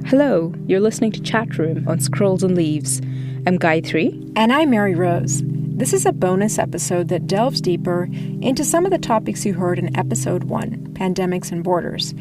Hello, you're listening to Chatroom on Scrolls and Leaves. I'm Gayathri. And I'm Mary Rose. This is a bonus episode that delves deeper into some of the topics you heard in Episode 1, Pandemics and Borders.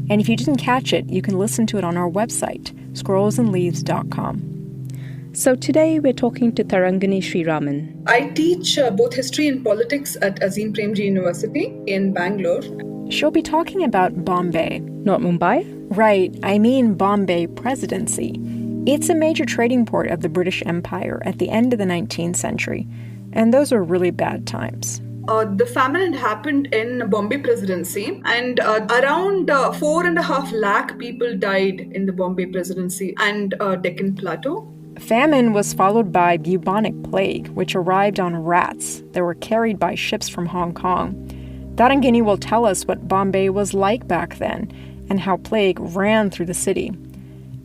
And if you didn't catch it, you can listen to it on our website, scrollsandleaves.com. So today we're talking to Tarangini Sriraman. I teach both history and politics at Azim Premji University in Bangalore. She'll be talking about Bombay. Not Mumbai? Right, I mean Bombay Presidency. It's a major trading port of the British Empire at the end of the 19th century, and those were really bad times. The famine had happened in Bombay Presidency, and around 4.5 lakh people died in the Bombay Presidency and Deccan Plateau. Famine was followed by bubonic plague, which arrived on rats that were carried by ships from Hong Kong. Tarangini will tell us what Bombay was like back then and how plague ran through the city.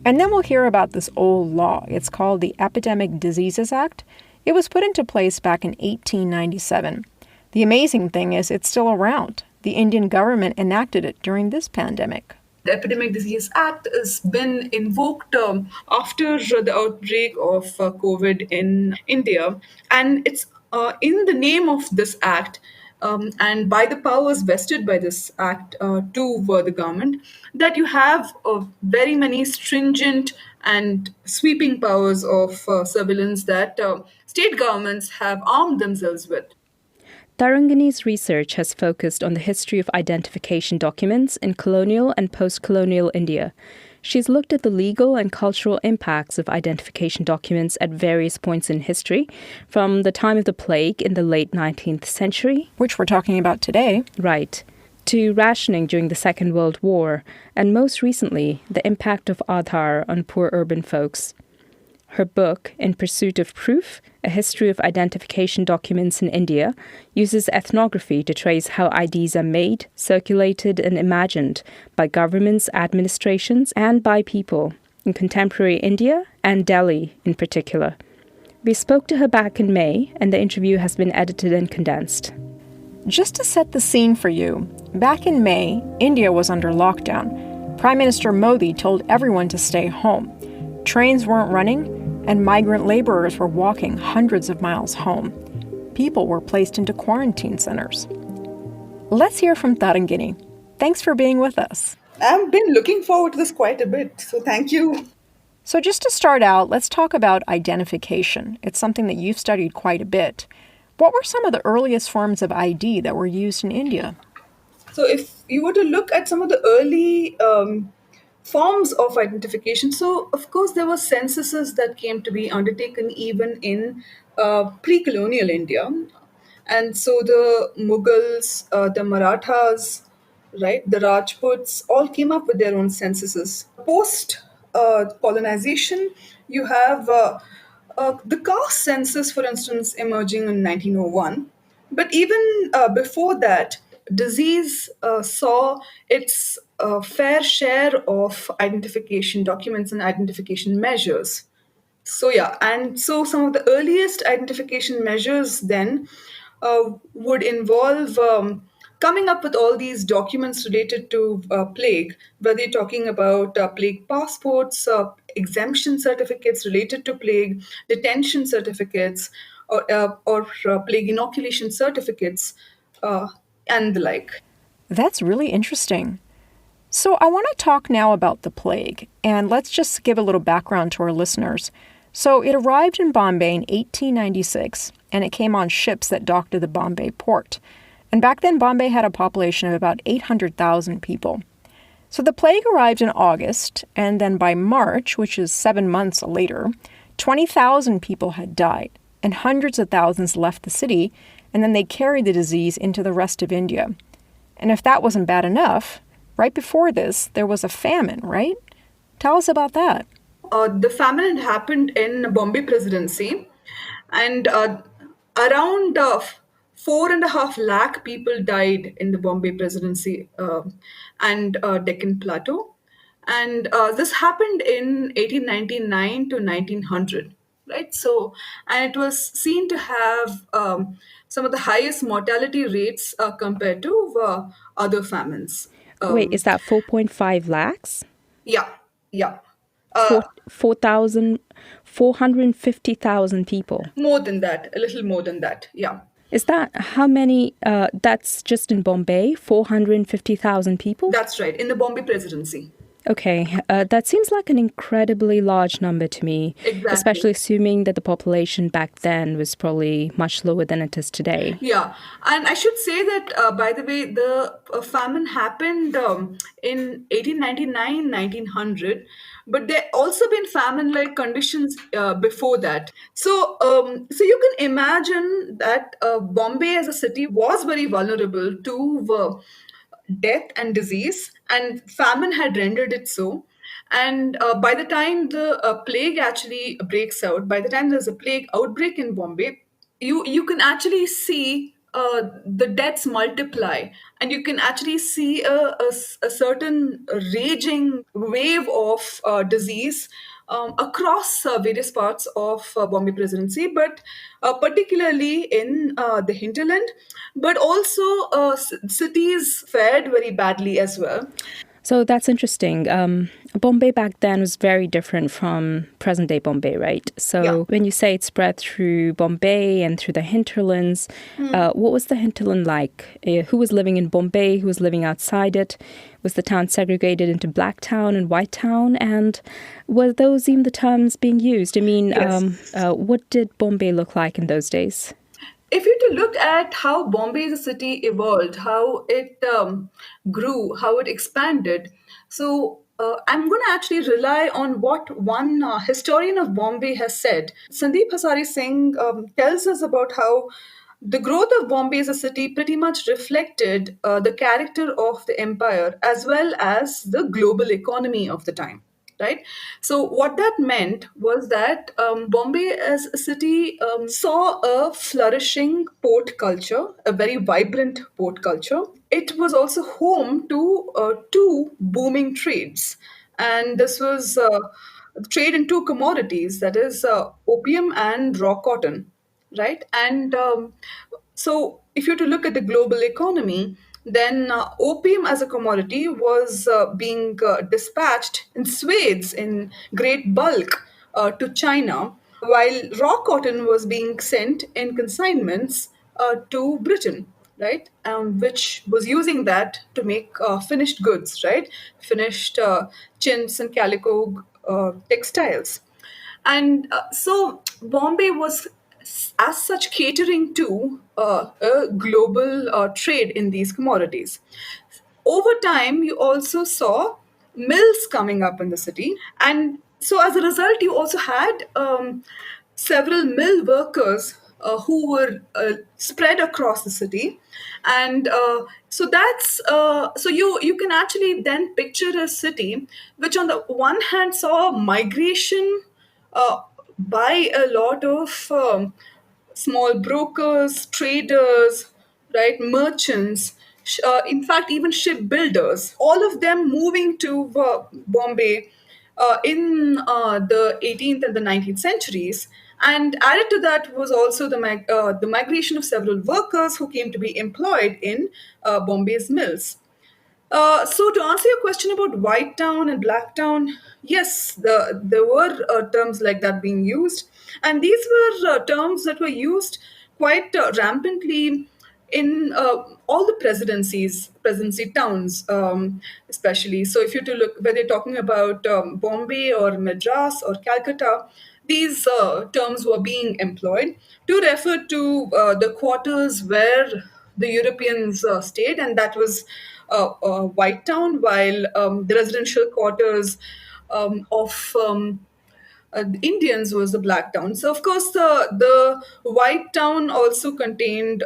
And then we'll hear about this old law. It's called the Epidemic Diseases Act. It was put into place back in 1897. The amazing thing is it's still around. The Indian government enacted it during this pandemic. The Epidemic Disease Act has been invoked after the outbreak of COVID in India. And it's in the name of this act and by the powers vested by this act to the government, that you have very many stringent and sweeping powers of surveillance that state governments have armed themselves with. Tarangini's research has focused on the history of identification documents in colonial and post-colonial India. She's looked at the legal and cultural impacts of identification documents at various points in history, from the time of the plague in the late 19th century, which we're talking about today, right, to rationing during the Second World War, and most recently, the impact of Aadhaar on poor urban folks. Her book, In Pursuit of Proof, A History of Identification Documents in India, uses ethnography to trace how IDs are made, circulated and imagined by governments, administrations and by people in contemporary India and Delhi in particular. We spoke to her back in May, and the interview has been edited and condensed. Just to set the scene for you, back in May, India was under lockdown. Prime Minister Modi told everyone to stay home. Trains weren't running, and migrant laborers were walking hundreds of miles home. People were placed into quarantine centers. Let's hear from Tarangini. Thanks for being with us. I've been looking forward to this quite a bit, so thank you. So just to start out, let's talk about identification. It's something that you've studied quite a bit. What were some of the earliest forms of ID that were used in India? So if you were to look at some of the early forms of identification. So, of course, there were censuses that came to be undertaken even in pre-colonial India. And so the Mughals, the Marathas, right, the Rajputs, all came up with their own censuses. Post-colonization, you have the caste census, for instance, emerging in 1901. But even before that, disease saw its fair share of identification documents and identification measures. So some of the earliest identification measures then would involve coming up with all these documents related to plague, whether you're talking about plague passports, exemption certificates related to plague, detention certificates, or plague inoculation certificates, and the like. That's really interesting. So I want to talk now about the plague, and let's just give a little background to our listeners. So it arrived in Bombay in 1896, and it came on ships that docked at the Bombay port. And back then, Bombay had a population of about 800,000 people. So the plague arrived in August, and then by March, which is 7 months later, 20,000 people had died, and hundreds of thousands left the city, and then they carried the disease into the rest of India. And if that wasn't bad enough, right before this, there was a famine, right? Tell us about that. The famine had happened in Bombay Presidency, and around 4.5 lakh people died in the Bombay Presidency and Deccan Plateau. And this happened in 1899 to 1900, right? So, and it was seen to have some of the highest mortality rates compared to other famines. Wait, is that 4.5 lakhs? Yeah. Four, 4,000, 450,000 people. More than that, a little more than that, yeah. Is that how many? That's just in Bombay, 450,000 people? That's right, in the Bombay Presidency. Okay, that seems like an incredibly large number to me, Exactly. especially assuming that the population back then was probably much lower than it is today. Yeah, and I should say that, by the way, the famine happened in 1899, 1900, but there also been famine-like conditions before that. So you can imagine that Bombay as a city was very vulnerable to death and disease, and famine had rendered it so. And by the time the plague actually breaks out, by the time there's a plague outbreak in Bombay, you can actually see the deaths multiply, and you can actually see a certain raging wave of disease across various parts of Bombay Presidency, but particularly in the hinterland, but also cities fared very badly as well. So that's interesting. Bombay back then was very different from present day Bombay, right? So Yeah. when you say it spread through Bombay and through the hinterlands, what was the hinterland like? Who was living in Bombay? Who was living outside it? Was the town segregated into Black Town and White Town? And were those even the terms being used? I mean, Yes. what did Bombay look like in those days? If you to look at how Bombay as a city evolved, how it grew, how it expanded, so I'm going to actually rely on what one historian of Bombay has said. Sandeep Hasari Singh tells us about how the growth of Bombay as a city pretty much reflected the character of the empire as well as the global economy of the time, right? So what that meant was that Bombay as a city saw a flourishing port culture, a very vibrant port culture. It was also home to two booming trades, and this was trade in two commodities, that is opium and raw cotton, right? And so, if you were to look at the global economy, then opium as a commodity was being dispatched in swathes in great bulk to China, while raw cotton was being sent in consignments to Britain, right? Which was using that to make finished goods, right? Finished chintz and calico textiles. And so Bombay was, as such, catering to a global trade in these commodities. Over time, you also saw mills coming up in the city. And so, as a result, you also had several mill workers who were spread across the city. And so that's so you can actually then picture a city which on the one hand saw migration uh, by a lot of small brokers, traders, right, merchants, in fact, even shipbuilders, all of them moving to Bombay in the 18th and the 19th centuries. And added to that was also the migration of several workers who came to be employed in Bombay's mills. So to answer your question about White Town and Black Town, yes, there were terms like that being used, and these were terms that were used quite rampantly in all the presidency towns, especially. So if you to look whether you're talking about Bombay or Madras or Calcutta, these terms were being employed to refer to the quarters where the Europeans stayed, and that was White Town, while the residential quarters of the Indians was the Black Town. So, of course, the White Town also contained.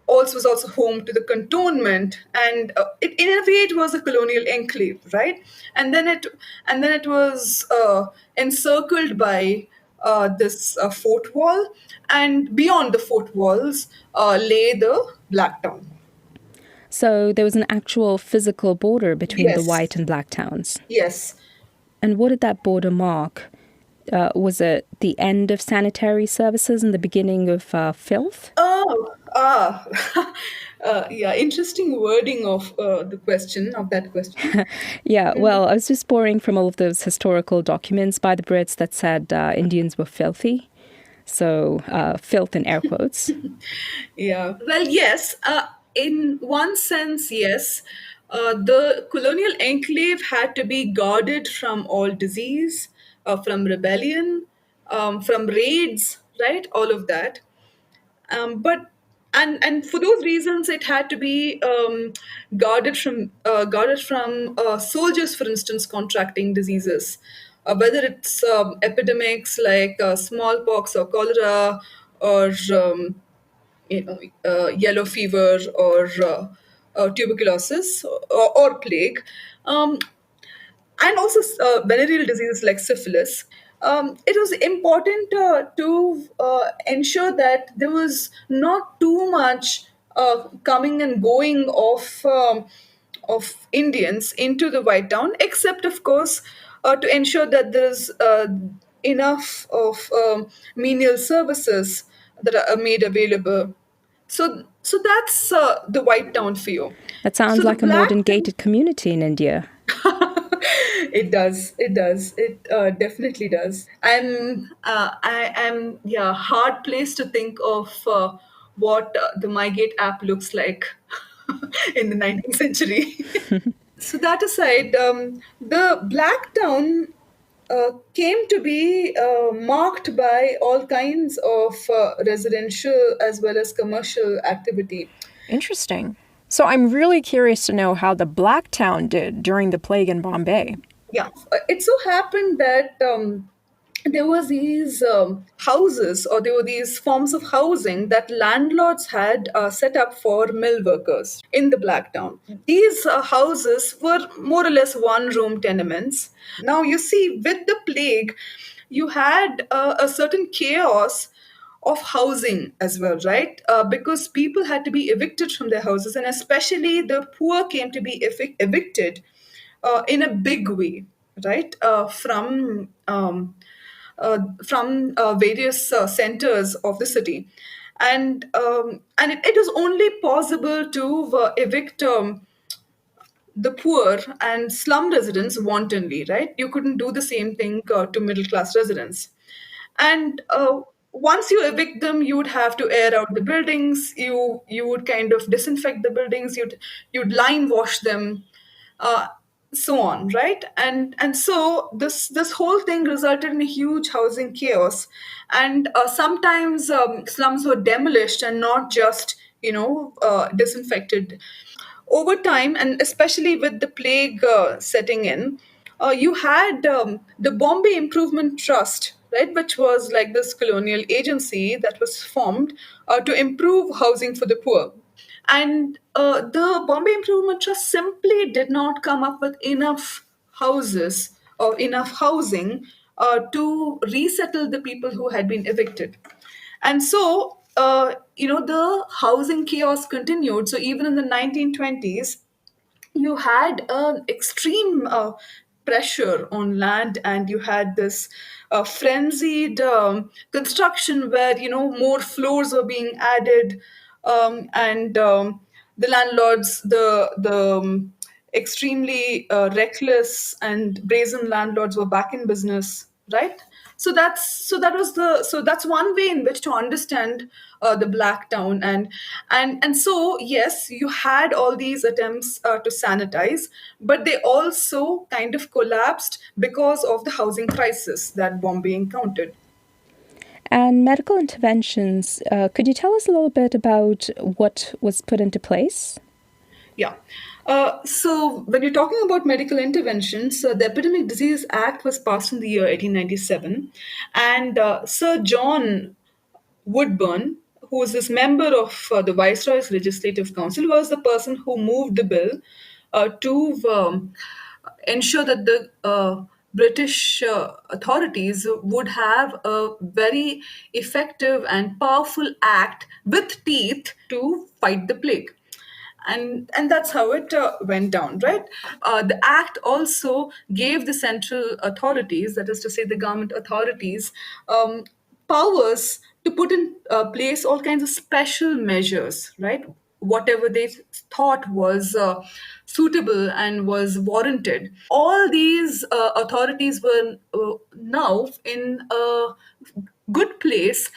Also was also home to the cantonment, and in a way it was a colonial enclave, right? And then it was encircled by this fort wall, and beyond the fort walls lay the Black Town. So there was an actual physical border between the Yes, white and black towns. yes. And what did that border mark? Was it the end of sanitary services and the beginning of filth? Oh, Ah, yeah, interesting wording of the question, of that question. Yeah, well, I was just borrowing from all of those historical documents by the Brits that said Indians were filthy. So, filth in air quotes. Yeah. Well, yes. In one sense, yes. The colonial enclave had to be guarded from all disease, from rebellion, from raids, right? All of that. But and for those reasons, it had to be guarded from soldiers, for instance, contracting diseases, whether it's epidemics like smallpox or cholera, or yellow fever, or tuberculosis, or plague. Um, and also venereal diseases like syphilis. It was important to ensure that there was not too much coming and going of Indians into the White Town, except of course to ensure that there's enough of menial services that are made available. So that's the White Town for you. That sounds So the like a Black modern Town. gated community in India. It does. It does. It definitely does. I am, yeah, hard place to think of what the MyGate app looks like in the 19th century. So that aside, the Black Town came to be marked by all kinds of residential as well as commercial activity. Interesting. So I'm really curious to know how the Black Town did during the plague in Bombay. Yeah, it so happened that there was these houses, or there were these forms of housing that landlords had set up for mill workers in the Black Town. These houses were more or less one room tenements. Now you see, with the plague, you had a certain chaos of housing as well, right? Because people had to be evicted from their houses, and especially the poor came to be evicted in a big way, right? From various centers of the city, and it was only possible to evict the poor and slum residents wantonly, right? You couldn't do the same thing to middle class residents. And once you evict them, you would have to air out the buildings. You would kind of disinfect the buildings. You'd lime wash them, uh, so on, right? And so this whole thing resulted in a huge housing chaos, and sometimes slums were demolished and not just disinfected. Over time, and especially with the plague setting in, you had the Bombay Improvement Trust, right, which was like this colonial agency that was formed to improve housing for the poor. And the Bombay Improvement Trust simply did not come up with enough houses or enough housing to resettle the people who had been evicted. And so, the housing chaos continued. So even in the 1920s, you had an extreme pressure on land, and you had this frenzied construction where more floors were being added, and the landlords, the extremely reckless and brazen landlords, were back in business, right? So that's one way in which to understand the Black Town. And so, yes, you had all these attempts to sanitize, but they also kind of collapsed because of the housing crisis that Bombay encountered. And medical interventions, could you tell us a little bit about what was put into place? Yeah. So when you're talking about medical interventions, the Epidemic Disease Act was passed in the year 1897, and Sir John Woodburn, who was this member of the Viceroy's Legislative Council, was the person who moved the bill to ensure that the British authorities would have a very effective and powerful act with teeth to fight the plague. And that's how it went down, right? The act also gave the central authorities, that is to say the government authorities, powers to put in place all kinds of special measures, right? Whatever they thought was suitable and was warranted. All these authorities were now in a good place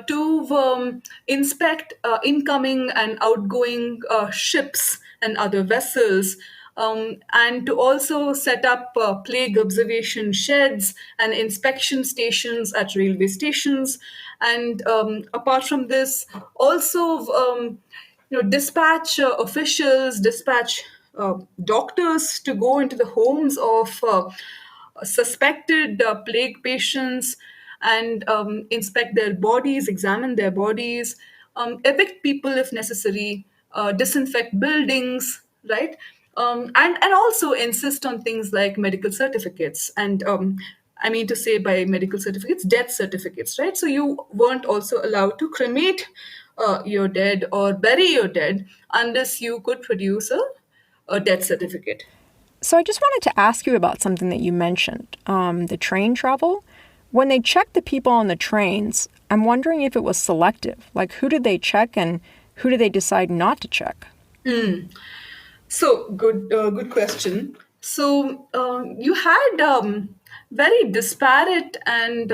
to inspect incoming and outgoing ships and other vessels, and to also set up plague observation sheds and inspection stations at railway stations. And apart from this, also dispatch officials, dispatch doctors to go into the homes of suspected plague patients and inspect their bodies, examine their bodies, evict people if necessary, disinfect buildings, right? And also insist on things like medical certificates. And I mean to say by medical certificates, death certificates, right? So you weren't also allowed to cremate your dead or bury your dead unless you could produce a death certificate. So I just wanted to ask you about something that you mentioned, the train travel. When they checked the people on the trains, I'm wondering if it was selective. Like, who did they check and who did they decide not to check? So good question. So you had very disparate and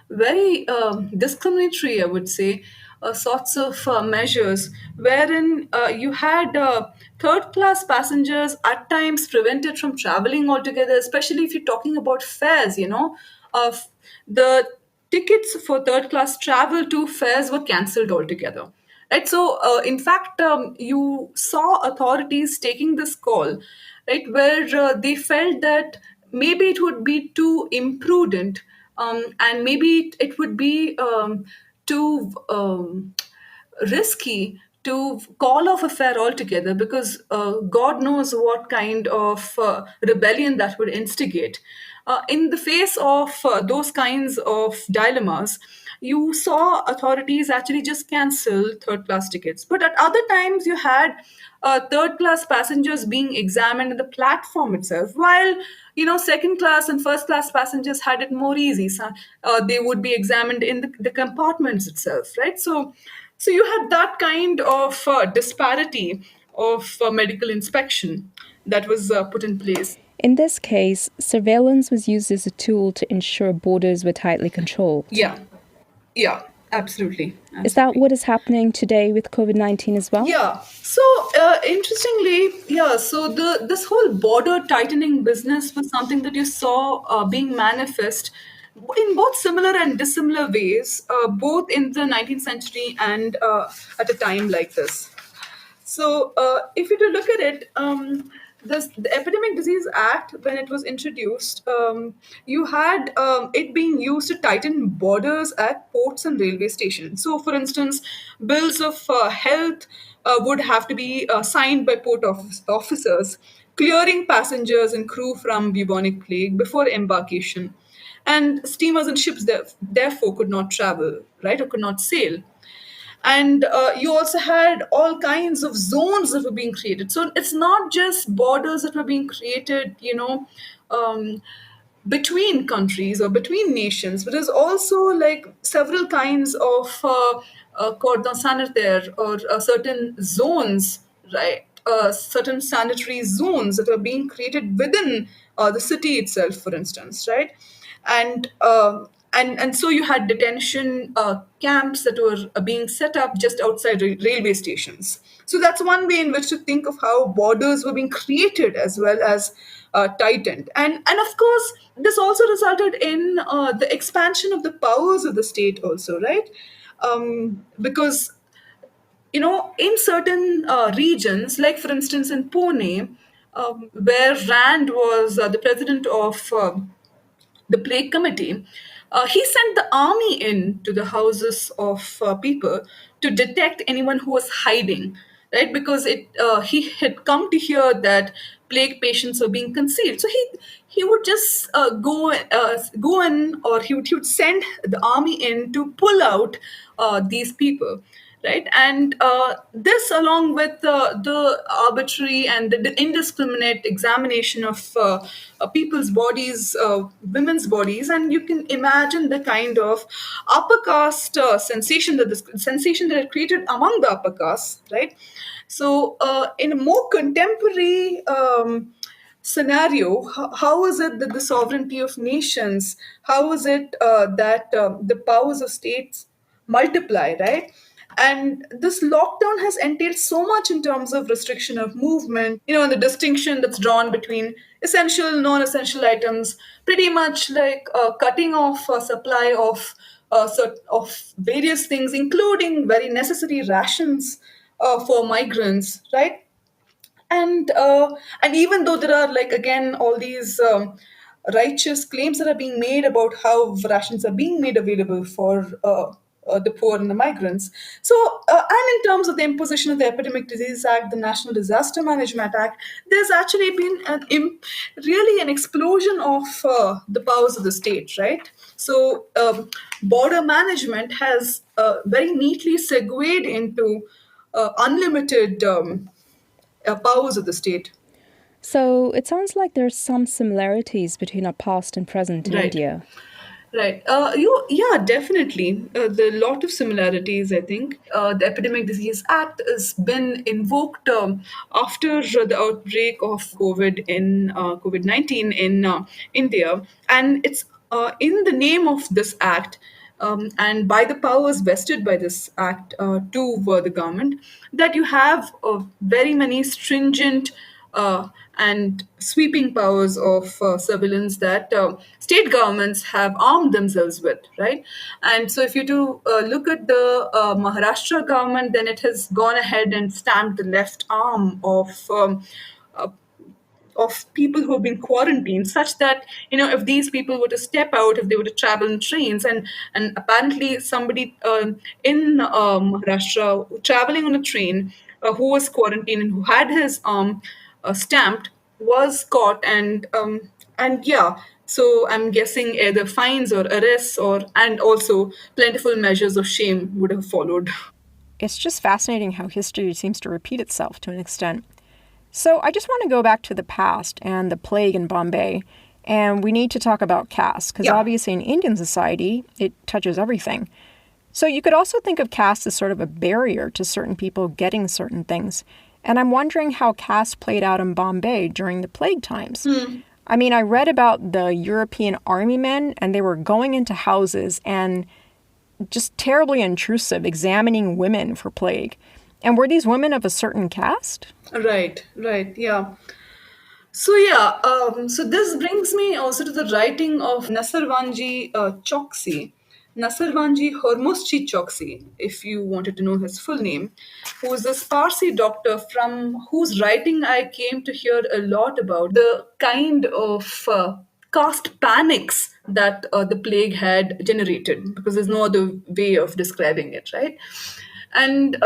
very discriminatory, I would say, sorts of measures, wherein you had third-class passengers at times prevented from traveling altogether, especially if you're talking about fares. Of the tickets for third-class travel to fares were cancelled altogether. Right. So, in fact, you saw authorities taking this call, right, where they felt that maybe it would be too imprudent, and maybe it would be too risky to call off a fair altogether, because God knows what kind of rebellion that would instigate. In the face of those kinds of dilemmas, you saw authorities actually just cancel third class tickets. But at other times, you had third class passengers being examined in the platform itself, while second class and first class passengers had it more easy. So, they would be examined in the compartments itself, right? So you had that kind of disparity of medical inspection that was put in place. In this case, surveillance was used as a tool to ensure borders were tightly controlled. Yeah, yeah, absolutely. Is that what is happening today with COVID-19 as well? Yeah. So interestingly, yeah. So this whole border tightening business was something that you saw being manifest in both similar and dissimilar ways, both in the 19th century and at a time like this. So, if you to look at it, the Epidemic Disease Act, when it was introduced, you had it being used to tighten borders at ports and railway stations. So, for instance, bills of health would have to be signed by officers, clearing passengers and crew from bubonic plague before embarkation. And steamers and ships therefore could not travel, right, or could not sail. And you also had all kinds of zones that were being created. So it's not just borders that were being created, um, between countries or between nations, but there's also like several kinds of cordon sanitaire, or certain zones, right? Certain sanitary zones that are being created within the city itself, for instance, right? And and so you had detention camps that were being set up just outside railway stations. So that's one way in which to think of how borders were being created as well as tightened. And of course, this also resulted in the expansion of the powers of the state also, right? Because in certain regions, like for instance in Pune, where Rand was the president of the plague committee, he sent the army in to the houses of people to detect anyone who was hiding, right? Because he had come to hear that plague patients were being concealed. So he would just go in, or he would send the army in to pull out these people. right? And this, along with the arbitrary and the indiscriminate examination of people's bodies, women's bodies, and you can imagine the kind of upper caste sensation that it created among the upper caste, right? So, in a more contemporary scenario, how is it that the sovereignty of nations, how is it that the powers of states multiply, right? And this lockdown has entailed so much in terms of restriction of movement, and the distinction that's drawn between essential, non-essential items, pretty much like cutting off supply of various things, including very necessary rations for migrants, right? And even though there are, like, again, all these righteous claims that are being made about how rations are being made available for the poor and the migrants. So, and in terms of the imposition of the Epidemic Disease Act, the National Disaster Management Act, there's actually been really an explosion of the powers of the state, right? So, border management has very neatly segued into unlimited powers of the state. So it sounds like there's some similarities between our past and present in Right. India. Right. Yeah, definitely. There are a lot of similarities, I think. The Epidemic Disease Act has been invoked after the outbreak of COVID-19 in India, and it's in the name of this act. And by the powers vested by this act to the government, that you have very many stringent and sweeping powers of surveillance that state governments have armed themselves with, right? And so, if you do look at the Maharashtra government, then it has gone ahead and stamped the left arm uh, of people who have been quarantined, such that, if these people were to step out, if they were to travel in trains, and apparently somebody in Maharashtra traveling on a train who was quarantined and who had his arm stamped was caught, and yeah. So I'm guessing either fines or arrests, and also plentiful measures of shame would have followed. It's just fascinating how history seems to repeat itself to an extent. So I just want to go back to the past and the plague in Bombay, and we need to talk about caste, because Yeah. obviously in Indian society, it touches everything. So you could also think of caste as sort of a barrier to certain people getting certain things. And I'm wondering how caste played out in Bombay during the plague times. I mean, I read about the European army men, and they were going into houses and just terribly intrusive, examining women for plague. And were these women of a certain caste? Right, right, yeah. So yeah, so this brings me also to the writing of Nasarvanji Choksi, Nasarvanji Hormozchi Choksi, if you wanted to know his full name, who is this Parsi doctor from whose writing I came to hear a lot about the kind of caste panics that the plague had generated, because there's no other way of describing it, right? And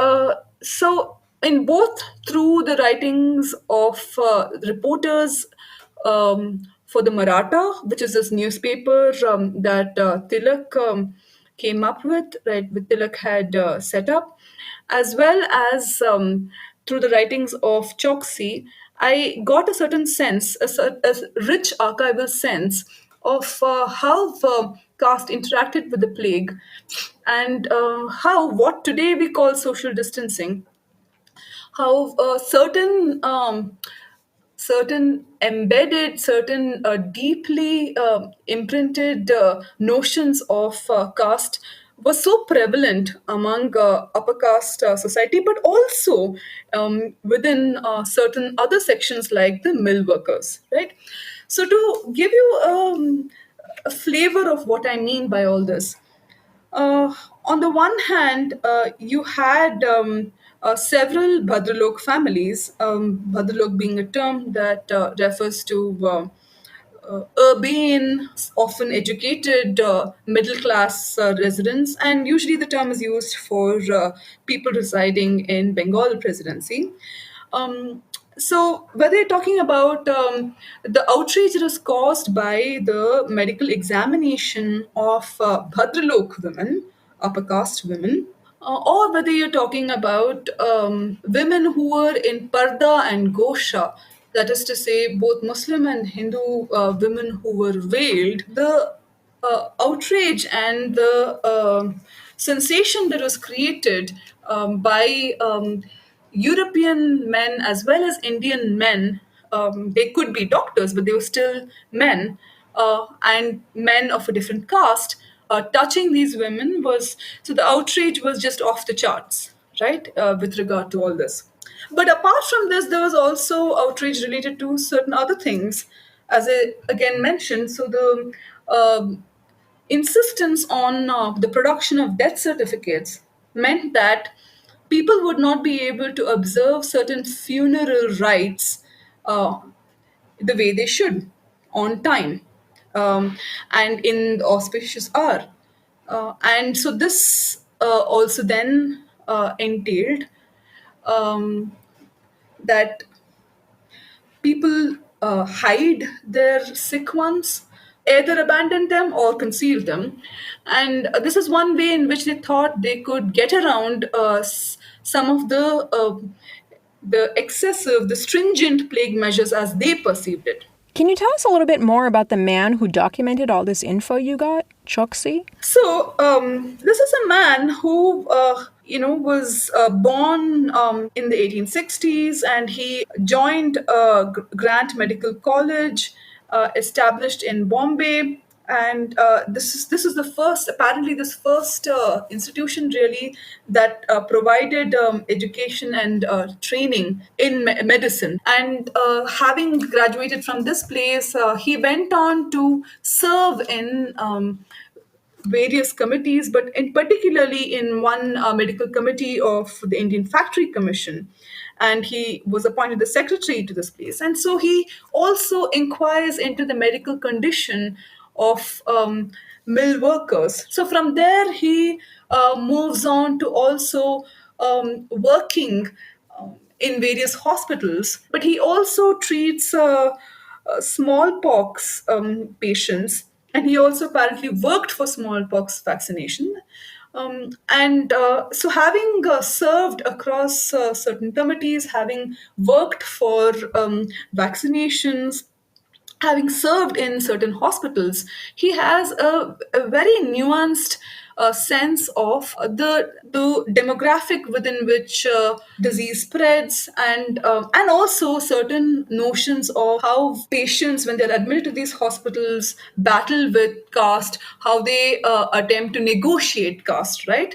so, in both through the writings of reporters for the Maratha, which is this newspaper that Tilak came up with, right, with Tilak had set up, as well as through the writings of Choksi, I got a certain sense, a rich archival sense of how caste interacted with the plague, and how what today we call social distancing, how certain embedded, certain deeply imprinted notions of caste was so prevalent among upper caste society, but also within certain other sections like the mill workers, right? So, to give you a flavor of what I mean by all this, on the one hand, you had several Bhadralok families, Bhadralok being a term that refers to urbane, often educated, middle class residents, and usually the term is used for people residing in Bengal Presidency. Um, so, whether you're talking about the outrage that was caused by the medical examination of Bhadralok women, upper caste women, or whether you're talking about women who were in parda and gosha, that is to say, both Muslim and Hindu women who were veiled, the outrage and the sensation that was created by European men as well as Indian men. They could be doctors, but they were still men, and men of a different caste. Touching these women was, so the outrage was just off the charts, right? With regard to all this. But apart from this, there was also outrage related to certain other things, as I again mentioned. So the insistence on the production of death certificates meant that people would not be able to observe certain funeral rites uh, the way they should, on time, and in the auspicious hour. And so this also then entailed that people hide their sick ones, either abandon them or conceal them. And this is one way in which they thought they could get around some of the excessive, the stringent plague measures as they perceived it. Can you tell us a little bit more about the man who documented all this info you got, Choksi? So this is a man who, was born in the 1860s, and he joined Grant Medical College, established in Bombay. And this is the first, apparently this first institution really that provided education and training in medicine. And having graduated from this place, he went on to serve in various committees, but in particularly in one medical committee of the Indian Factory Commission. And he was appointed the secretary to this place. And so he also inquires into the medical condition of mill workers. So from there, he moves on to also working in various hospitals, but he also treats smallpox patients, and he also apparently worked for smallpox vaccination. And so, having served across certain committees, having worked for vaccinations, having served in certain hospitals, he has a very nuanced sense of the demographic within which disease spreads, and also certain notions of how patients, when they're admitted to these hospitals, battle with caste, how they attempt to negotiate caste, right?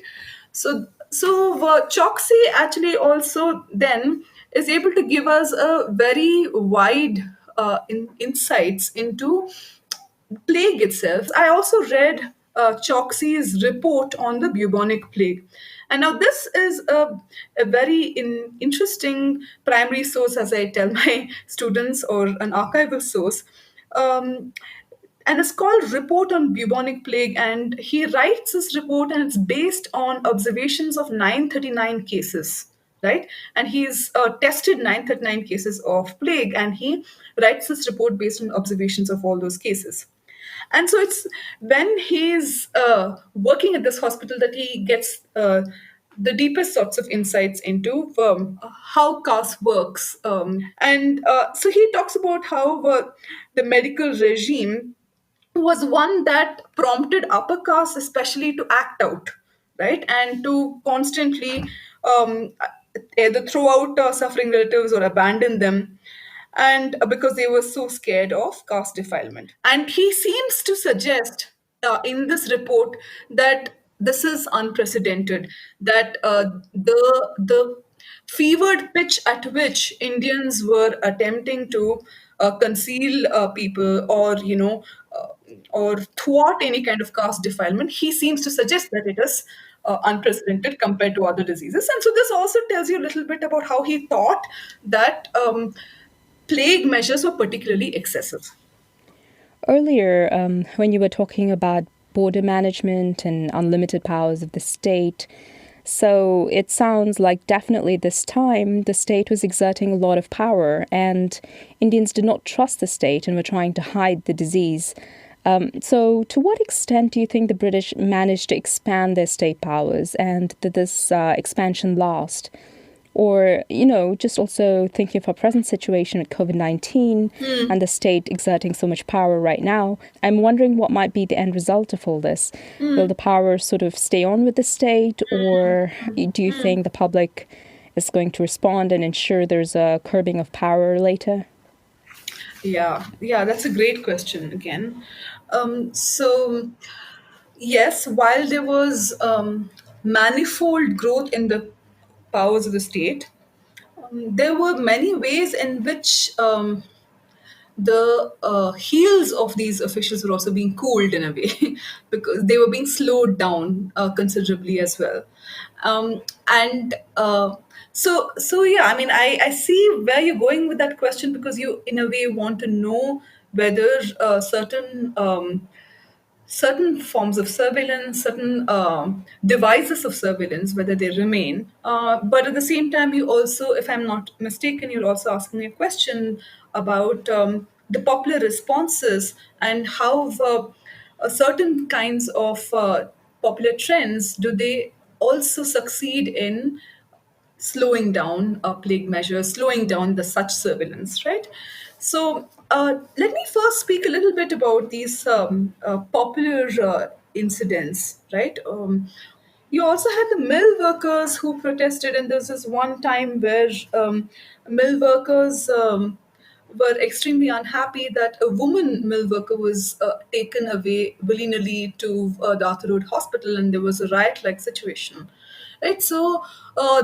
So Choksi actually also then is able to give us a very wide insights into plague itself. I also read Choksi's report on the bubonic plague. And now this is a very interesting primary source, as I tell my students, or an archival source. Um, and it's called Report on Bubonic Plague. And he writes this report, and it's based on observations of 939 cases, right? And he's tested 939 cases of plague, and he writes this report based on observations of all those cases. And so it's when he's working at this hospital that he gets the deepest sorts of insights into how caste works. And so he talks about how the medical regime was one that prompted upper castes especially to act out, right? And to constantly um, either throw out suffering relatives or abandon them, and because they were so scared of caste defilement. And he seems to suggest in this report that this is unprecedented, that the fevered pitch at which Indians were attempting to conceal people, or or thwart any kind of caste defilement, he seems to suggest that it is unprecedented compared to other diseases. And so this also tells you a little bit about how he thought that plague measures were particularly excessive. Earlier, when you were talking about border management and unlimited powers of the state, so it sounds like definitely this time the state was exerting a lot of power, and Indians did not trust the state and were trying to hide the disease. So to what extent do you think the British managed to expand their state powers, and did this expansion last? Or, just also thinking of our present situation with COVID-19 and the state exerting so much power right now, I'm wondering what might be the end result of all this. Will the power sort of stay on with the state, or do you think the public is going to respond and ensure there's a curbing of power later? Yeah, that's a great question again. So, yes, while there was manifold growth in the powers of the state, there were many ways in which the heels of these officials were also being cooled in a way because they were being slowed down considerably as well. And so yeah, I mean, I see where you're going with that question because you, in a way, want to know whether certain forms of surveillance, certain devices of surveillance, whether they remain. But at the same time, you also, if I'm not mistaken, you're also asking a question about the popular responses and how certain kinds of popular trends do they also succeed in slowing down plague measures, slowing down the such surveillance, right? So let me first speak a little bit about these popular incidents, right? You also had the mill workers who protested, and there was this one time where mill workers were extremely unhappy that a woman mill worker was taken away willy-nilly to the Arthur Road Hospital, and there was a riot-like situation. Right, so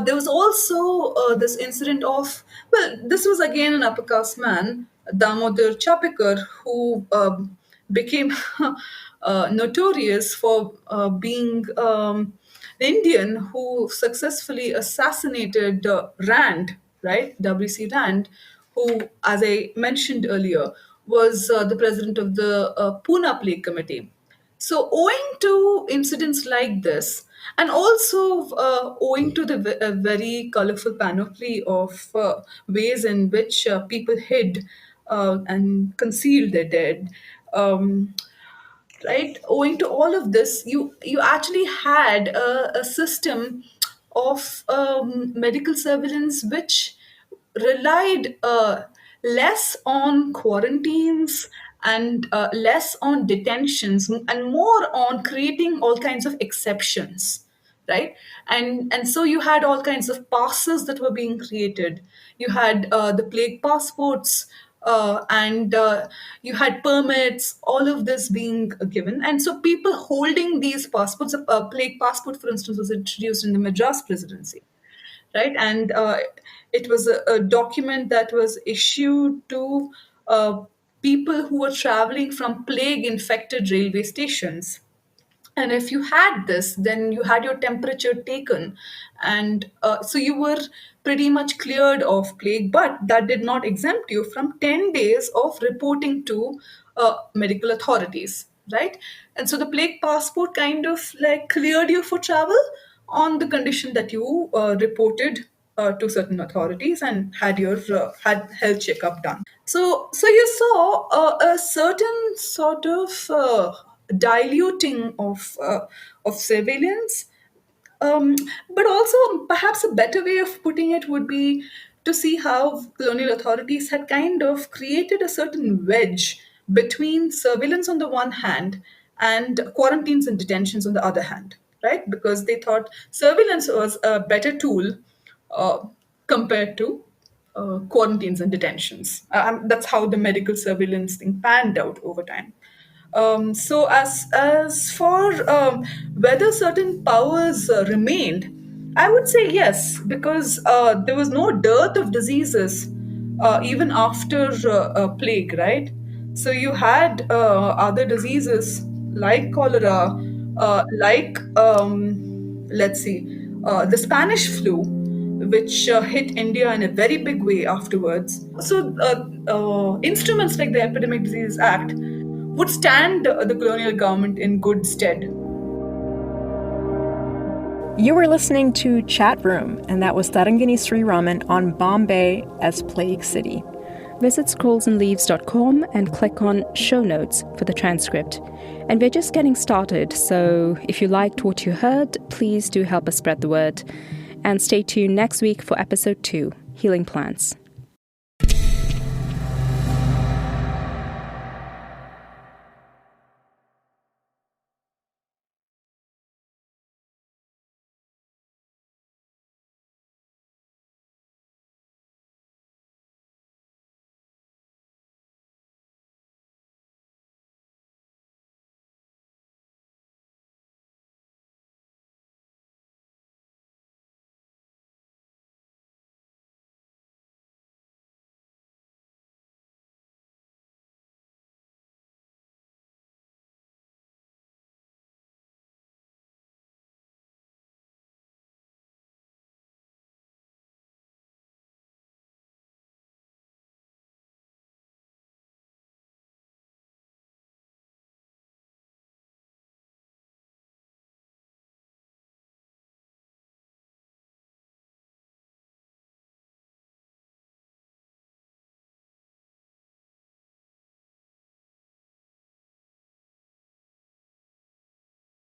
there was also this incident of, well, this was again an upper caste man, Damodar Chapekar, who became notorious for being the Indian who successfully assassinated Rand, right, W.C. Rand, who, as I mentioned earlier, was the president of the Pune Plague Committee. So, owing to incidents like this, and also owing to the very colorful panoply of ways in which people hid and concealed their dead, um, right? Owing to all of this, you actually had a system of medical surveillance which relied less on quarantines and less on detentions and more on creating all kinds of exceptions, right? And so you had all kinds of passes that were being created. You had the plague passports, and you had permits, all of this being given. And so people holding these passports, a plague passport, for instance, was introduced in the Madras Presidency, right? And it was a document that was issued to people who were traveling from plague infected railway stations. And if you had this, then you had your temperature taken. And so you were pretty much cleared of plague, but that did not exempt you from 10 days of reporting to medical authorities, right? And so the plague passport kind of like cleared you for travel on the condition that you reported to certain authorities and had your had health checkup done. So you saw a certain sort of diluting of surveillance, um, but also perhaps a better way of putting it would be to see how colonial authorities had kind of created a certain wedge between surveillance on the one hand and quarantines and detentions on the other hand, right? Because they thought surveillance was a better tool uh, compared to quarantines and detentions. That's how the medical surveillance thing panned out over time. So as for whether certain powers remained, I would say yes, because there was no dearth of diseases even after plague, right? So you had other diseases like cholera, like let's see, the Spanish flu, which hit India in a very big way afterwards. So, instruments like the Epidemic Disease Act would stand the colonial government in good stead. You were listening to Chatroom, and that was Tarangini Sriraman on Bombay as Plague City. Visit scrollsandleaves.com and click on Show Notes for the transcript. And we're just getting started, so if you liked what you heard, please do help us spread the word. And stay tuned next week for episode 2, Healing Plants.